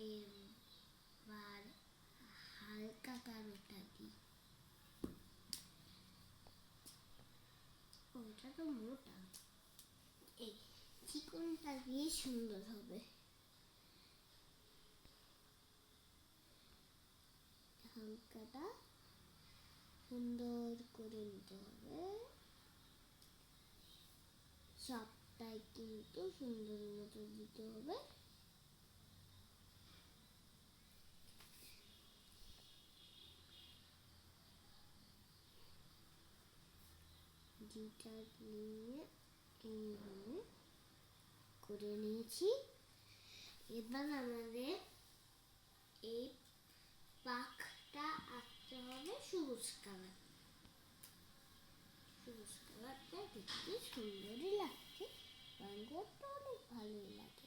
এবার হালকা কালোটা দিই। ওটা তো মোটা, এই চিকনটা দিয়ে সুন্দর হবে। হালকাটা সুন্দর করে নিতে হবে, সবটাই কিন্তু সুন্দর মতো দিতে হবে। যেটা নিয়ে এইভাবে করে নিয়েছি। এবার আমাদের এই পাখটা আঁকতে হবে সবুজ কালার। সবুজ কালারটা দেখতে সুন্দরই লাগছে, রঙটা অনেক ভালোই লাগে।